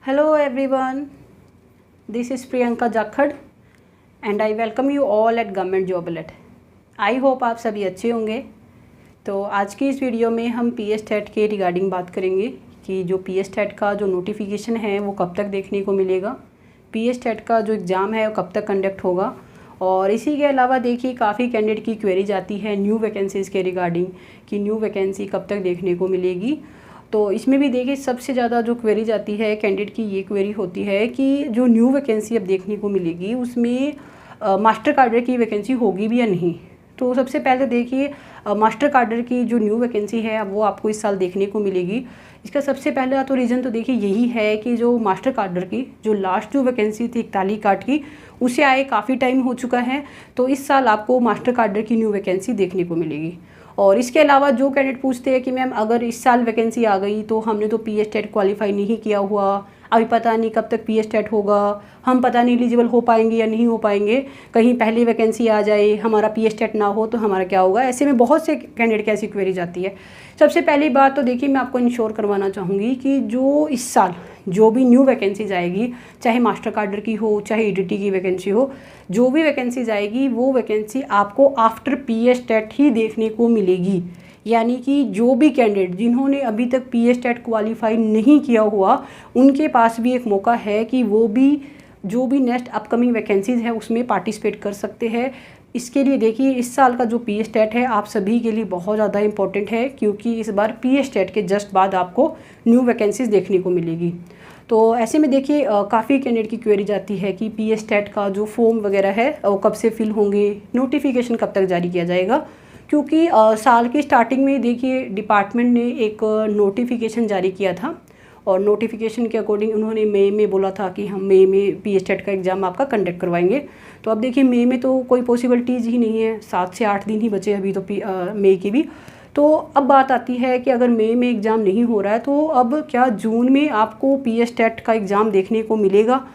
Hello everyone, this is Priyanka Jakhad and I welcome you all at Government Job Alert. I hope आप सभी अच्छे होंगे। तो आज की इस वीडियो में हम PS टेट के रिगार्डिंग बात करेंगे कि जो PS टेट का जो नोटिफिकेशन है वो कब तक देखने को मिलेगा, PS टेट का जो एग्ज़ाम है वो कब तक कंडक्ट होगा। और इसी के अलावा देखिए काफ़ी कैंडिडेट की क्वेरीज आती है न्यू वैकेंसीज़ के रिगार्डिंग कि न्यू वैकेंसी कब तक देखने को मिलेगी। तो इसमें भी देखिए सबसे ज़्यादा जो क्वेरीज आती है कैंडिडेट की ये क्वेरी होती है कि जो न्यू वैकेंसी अब देखने को मिलेगी उसमें मास्टर कार्डर की वैकेंसी होगी भी या नहीं। तो सबसे पहले देखिए मास्टर कार्डर की जो न्यू वैकेंसी है वो आपको इस साल देखने को मिलेगी। इसका सबसे पहला तो रीज़न तो देखिए यही है कि जो मास्टर कार्डर की जो लास्ट जो वैकेंसी थी 41 कार्ड की उसे आए काफ़ी टाइम हो चुका है। तो इस साल आपको मास्टर कार्डर की न्यू वैकेंसी देखने को मिलेगी। और इसके अलावा जो कैंडिडेट पूछते हैं कि मैम अगर इस साल वैकेंसी आ गई तो हमने तो PS टेट क्वालिफाई नहीं किया हुआ, अभी पता नहीं कब तक PS टेट होगा, हम पता नहीं एलिजिबल हो पाएंगे या नहीं हो पाएंगे, कहीं पहले वैकेंसी आ जाए हमारा PS टेट ना हो तो हमारा क्या होगा। ऐसे में बहुत से कैंडिडेट की ऐसी क्वेरी जाती है। सबसे पहली बात तो देखिए मैं आपको इंश्योर करवाना चाहूँगी कि जो इस साल जो भी न्यू वैकेंसीज आएगी, चाहे मास्टर कार्डर की हो चाहे EDT की वैकेंसी हो, जो भी वैकेंसीज आएगी वो वैकेंसी आपको आफ्टर PS टेट ही देखने को मिलेगी। यानी कि जो भी कैंडिडेट जिन्होंने अभी तक PS टेट क्वालिफाई नहीं किया हुआ उनके पास भी एक मौका है कि वो भी जो भी नेक्स्ट अपकमिंग वैकेंसीज़ है उसमें पार्टिसिपेट कर सकते हैं। इसके लिए देखिए इस साल का जो PS टेट है आप सभी के लिए बहुत ज़्यादा इम्पोर्टेंट है, क्योंकि इस बार PS टेट के जस्ट बाद आपको न्यू वैकेंसीज़ देखने को मिलेगी। तो ऐसे में देखिए काफ़ी कैंडिडेट की क्वेरी जाती है कि PS टेट का जो फॉर्म वगैरह है वो कब से फिल होंगे, नोटिफिकेशन कब तक जारी किया जाएगा। क्योंकि साल की स्टार्टिंग में देखिए डिपार्टमेंट ने एक नोटिफिकेशन जारी किया था और नोटिफिकेशन के अकॉर्डिंग उन्होंने मई में बोला था कि हम मई में PS टेट का एग्ज़ाम आपका कंडक्ट करवाएंगे। तो अब देखिए मई में तो कोई पॉसिबिलिटीज़ ही नहीं है, 7 से 8 दिन ही बचे अभी तो मई की भी। तो अब बात आती है कि अगर मई में एग्ज़ाम नहीं हो रहा है तो अब क्या जून में आपको PS टेट का एग्ज़ाम देखने को मिलेगा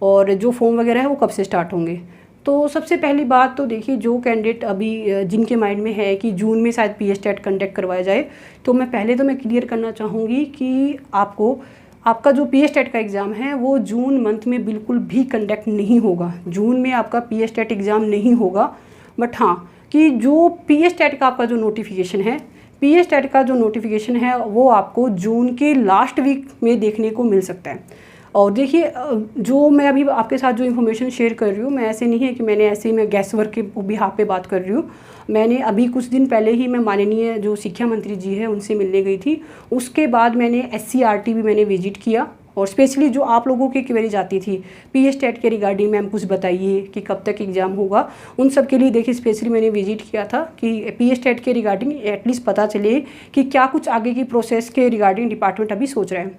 और जो फॉर्म वगैरह है वो कब से स्टार्ट होंगे। तो सबसे पहली बात तो देखिए जो कैंडिडेट अभी जिनके माइंड में है कि जून में शायद PS टेट कंडक्ट करवाया जाए, तो मैं क्लियर करना चाहूँगी कि आपका जो PS टेट का एग्ज़ाम है वो जून मंथ में बिल्कुल भी कंडक्ट नहीं होगा। जून में आपका PS टेट एग्ज़ाम नहीं होगा। बट हाँ कि जो PS टेट का आपका जो नोटिफिकेशन है, PS टेट का जो नोटिफिकेशन है वो आपको जून के लास्ट वीक में देखने को मिल सकता है। और देखिए जो मैं अभी आपके साथ जो इन्फॉर्मेशन शेयर कर रही हूँ, मैं ऐसे नहीं है कि मैंने ऐसे ही मैं गैस वर्क के बिहाफ पे बात कर रही हूँ। मैंने अभी कुछ दिन पहले ही मैं माननीय जो शिक्षा मंत्री जी है उनसे मिलने गई थी। उसके बाद मैंने SCRT भी मैंने विजिट किया और स्पेशली जो आप लोगों की क्वेरी जाती थी PS टेट के रिगार्डिंग मैम कुछ बताइए कि कब तक एग्ज़ाम होगा, उन सब के लिए देखिए स्पेशली मैंने विजिट किया था कि PS टेट के रिगार्डिंग एटलीस्ट पता चले कि क्या कुछ आगे की प्रोसेस के रिगार्डिंग डिपार्टमेंट अभी सोच रहे हैं।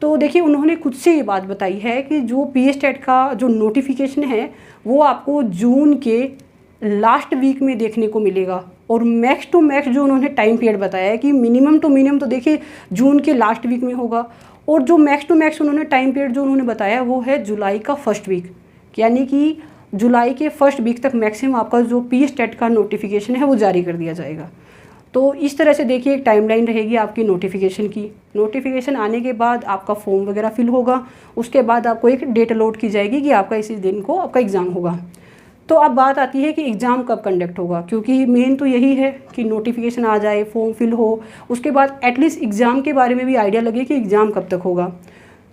तो देखिए उन्होंने खुद से ये बात बताई है कि जो PS टेट का जो नोटिफिकेशन है वो आपको जून के लास्ट वीक में देखने को मिलेगा। और मैक्स टू मैक्स जो उन्होंने टाइम पीरियड बताया है कि मिनिमम टू मिनिमम तो देखिए जून के लास्ट वीक में होगा। और जो मैक्स टू मैक्स उन्होंने टाइम पीरियड जो उन्होंने बताया वो है जुलाई का फर्स्ट वीक, यानी कि जुलाई के फर्स्ट वीक तक मैक्सिमम आपका जो PS टेट का नोटिफिकेशन है वो जारी कर दिया जाएगा। तो इस तरह से देखिए एक टाइमलाइन रहेगी आपकी नोटिफिकेशन की। नोटिफिकेशन आने के बाद आपका फॉर्म वगैरह फिल होगा, उसके बाद आपको एक डेट अलॉट की जाएगी कि आपका इसी दिन को आपका एग्ज़ाम होगा। तो अब बात आती है कि एग्ज़ाम कब कंडक्ट होगा, क्योंकि मेन तो यही है कि नोटिफिकेशन आ जाए, फॉर्म फिल हो, उसके बाद एटलीस्ट एग्ज़ाम के बारे में भी आइडिया लगे कि एग्ज़ाम कब तक होगा।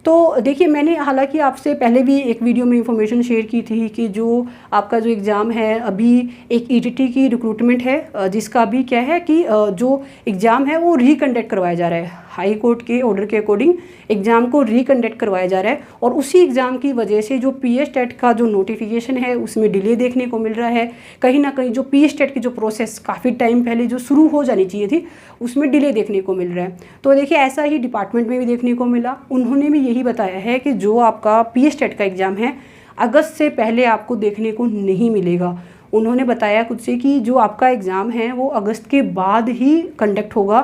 तो देखिए मैंने हालांकि आपसे पहले भी एक वीडियो में इंफॉर्मेशन शेयर की थी कि जो आपका जो एग्ज़ाम है अभी एक EDT की रिक्रूटमेंट है जिसका अभी क्या है कि जो एग्ज़ाम है वो रिकंडक्ट करवाया जा रहा है। हाई कोर्ट के ऑर्डर के अकॉर्डिंग एग्ज़ाम को रिकंडक्ट करवाया जा रहा है और उसी एग्ज़ाम की वजह से जो PS टेट का जो नोटिफिकेशन है उसमें डिले देखने को मिल रहा है। कहीं ना कहीं जो PS टेट की जो प्रोसेस काफ़ी टाइम पहले जो शुरू हो जानी चाहिए थी उसमें डिले देखने को मिल रहा है। तो देखिए ऐसा ही डिपार्टमेंट में भी देखने को मिला। उन्होंने भी यही बताया है कि जो आपका PS टेट का एग्ज़ाम है अगस्त से पहले आपको देखने को नहीं मिलेगा। उन्होंने बताया खुद से कि जो आपका एग्ज़ाम है वो अगस्त के बाद ही कंडक्ट होगा।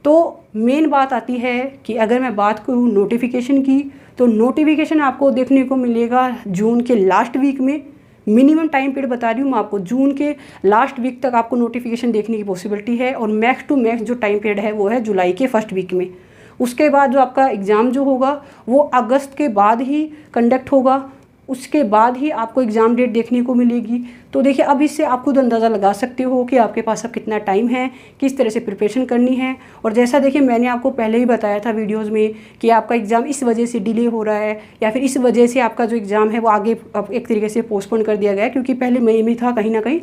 तो मेन बात आती है कि अगर मैं बात करूँ नोटिफिकेशन की, तो नोटिफिकेशन आपको देखने को मिलेगा जून के लास्ट वीक में। मिनिमम टाइम पीरियड बता रही हूँ मैं आपको, जून के लास्ट वीक तक आपको नोटिफिकेशन देखने की पॉसिबिलिटी है और मैक्स टू मैक्स जो टाइम पीरियड है वो है जुलाई के फर्स्ट वीक में। उसके बाद जो आपका एग्ज़ाम जो होगा वो अगस्त के बाद ही कंडक्ट होगा, उसके बाद ही आपको एग्ज़ाम डेट देखने को मिलेगी। तो देखिए अब इससे आप खुद अंदाज़ा लगा सकते हो कि आपके पास अब कितना टाइम है, किस तरह से प्रिपरेशन करनी है। और जैसा देखिए मैंने आपको पहले ही बताया था वीडियोस में कि आपका एग्ज़ाम इस वजह से डिले हो रहा है या फिर इस वजह से आपका जो एग्ज़ाम है वो आगे अब एक तरीके से पोस्टपोन कर दिया गया है, क्योंकि पहले मई में था कहीं ना कहीं।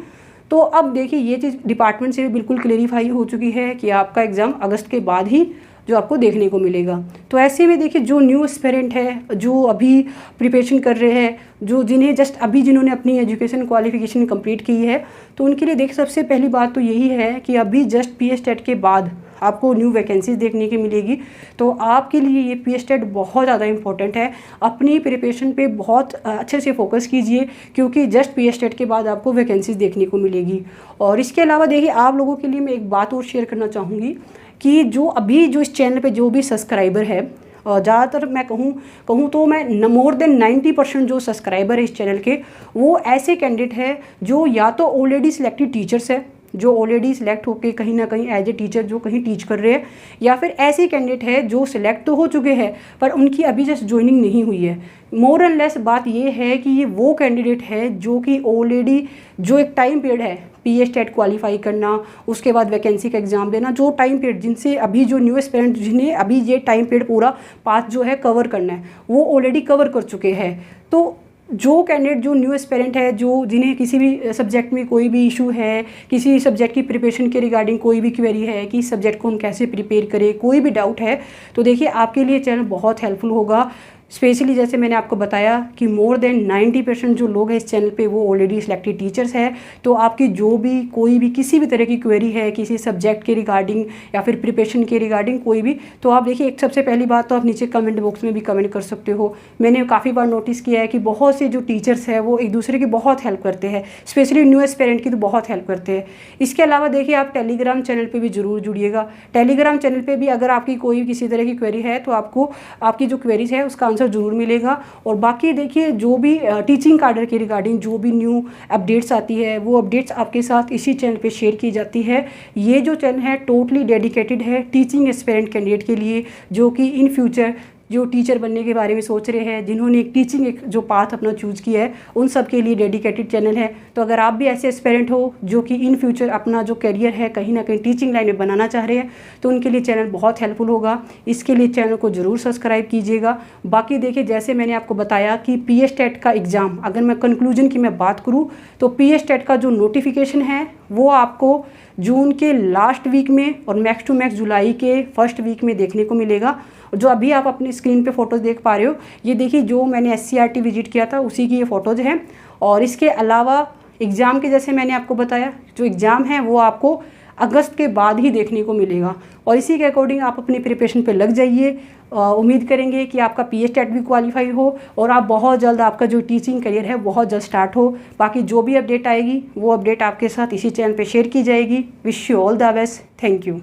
तो अब देखिए ये चीज़ डिपार्टमेंट से बिल्कुल क्लेरिफाई हो चुकी है कि आपका एग्ज़ाम अगस्त के बाद ही जो आपको देखने को मिलेगा। तो ऐसे में देखिए जो न्यू एस्पिरेंट है, जो अभी प्रिपरेशन कर रहे हैं, जो जिन्हें जस्ट अभी जिन्होंने अपनी एजुकेशन क्वालिफिकेशन कंप्लीट की है, तो उनके लिए देख सबसे पहली बात तो यही है कि अभी जस्ट पीएस टेट के बाद आपको न्यू वैकेंसीज देखने की मिलेगी। तो आपके लिए ये पीएस टेट बहुत ज़्यादा इंपॉर्टेंट है। अपनी प्रिपरेशन पे बहुत अच्छे से फोकस कीजिए, क्योंकि जस्ट पीएस टेट के बाद आपको वैकेंसीज देखने को मिलेगी। और इसके अलावा देखिए आप लोगों के लिए मैं एक बात और शेयर करना चाहूँगी कि जो अभी जो इस चैनल पे जो भी सब्सक्राइबर है, ज़्यादातर मैं कहूँ तो मैं मोर देन 90% जो सब्सक्राइबर है इस चैनल के, वो ऐसे कैंडिडेट है जो या तो ऑलरेडी सिलेक्टेड टीचर्स है, जो ऑलरेडी सिलेक्ट होकर कहीं ना कहीं एज ए टीचर जो कहीं टीच कर रहे हैं, या फिर ऐसे कैंडिडेट है जो सिलेक्ट तो हो चुके हैं पर उनकी अभी जस्ट ज्वाइनिंग नहीं हुई है। मोर एंड लेस बात ये है कि ये वो कैंडिडेट है जो कि ऑलरेडी जो एक टाइम पीरियड है पीएस टेट क्वालिफाई करना, उसके बाद वैकेंसी का एग्ज़ाम देना, जो टाइम पीरियड जिनसे अभी जो न्यू एस्पिरेंट जिन्हें अभी ये टाइम पीरियड पूरा पाथ जो है कवर करना है वो ऑलरेडी कवर कर चुके हैं। तो जो कैंडिडेट जो न्यू एस्पिरेंट है, जो जिन्हें किसी भी सब्जेक्ट में कोई भी इशू है, किसी सब्जेक्ट की प्रिपरेशन के रिगार्डिंग कोई भी क्वेरी है कि इस सब्जेक्ट को हम कैसे प्रिपेयर करें, कोई भी डाउट है, तो देखिए आपके लिए चैनल बहुत हेल्पफुल होगा। स्पेशली जैसे मैंने आपको बताया कि मोर देन 90% जो लोग हैं इस चैनल पे वो ऑलरेडी सिलेक्टेड टीचर्स है। तो आपकी जो भी कोई भी किसी भी तरह की क्वेरी है किसी सब्जेक्ट के रिगार्डिंग या फिर प्रिपरेशन के रिगार्डिंग कोई भी, तो आप देखिए एक सबसे पहली बात तो आप नीचे कमेंट बॉक्स में भी कमेंट कर सकते हो। मैंने काफ़ी बार नोटिस किया है कि बहुत से जो टीचर्स हैं वो एक दूसरे की बहुत हेल्प करते हैं, स्पेशली न्यू एस्पिरेंट की तो बहुत हेल्प करते हैं। इसके अलावा देखिए आप टेलीग्राम चैनल पर भी ज़रूर जुड़िएगा। टेलीग्राम चैनल पर भी अगर आपकी कोई किसी तरह की क्वेरी है तो आपको आपकी जो क्वेरीज है उसका जरूर मिलेगा। और बाकी देखिए जो भी टीचिंग कार्डर के रिगार्डिंग जो भी न्यू अपडेट्स आती है वो अपडेट्स आपके साथ इसी चैनल पे शेयर की जाती है। ये जो चैनल है टोटली डेडिकेटेड है टीचिंग एस्पिरेंट कैंडिडेट के लिए, जो कि इन फ्यूचर जो टीचर बनने के बारे में सोच रहे हैं, जिन्होंने एक टीचिंग एक जो पाथ अपना चूज़ किया है, उन सब के लिए डेडिकेटेड चैनल है। तो अगर आप भी ऐसे एस्पिरेंट हो जो कि इन फ्यूचर अपना जो करियर है कहीं ना कहीं टीचिंग लाइन में बनाना चाह रहे हैं, तो उनके लिए चैनल बहुत हेल्पफुल होगा। इसके लिए चैनल को ज़रूर सब्सक्राइब कीजिएगा। बाकी देखिए जैसे मैंने आपको बताया कि पीएस टेट का एग्ज़ाम, अगर मैं कंक्लूजन की मैं बात करूँ तो पीएस टेट का जो नोटिफिकेशन है वो आपको जून के लास्ट वीक में और मैक्स टू मैक्स जुलाई के फर्स्ट वीक में देखने को मिलेगा। जो अभी आप अपनी स्क्रीन पे फ़ोटोज़ देख पा रहे हो, ये देखिए जो मैंने SCRT विजिट किया था उसी की ये फ़ोटोज़ हैं। और इसके अलावा एग्ज़ाम के जैसे मैंने आपको बताया जो एग्ज़ाम है वो आपको अगस्त के बाद ही देखने को मिलेगा। और इसी के अकॉर्डिंग आप अपनी प्रिपरेशन पे लग जाइए। उम्मीद करेंगे कि आपका पीएस टेट भी क्वालिफाई हो और आप बहुत जल्द आपका जो टीचिंग करियर है बहुत जल्द स्टार्ट हो। बाकी जो भी अपडेट आएगी वो अपडेट आपके साथ इसी चैनल पे शेयर की जाएगी। Wish you all the best. Thank you.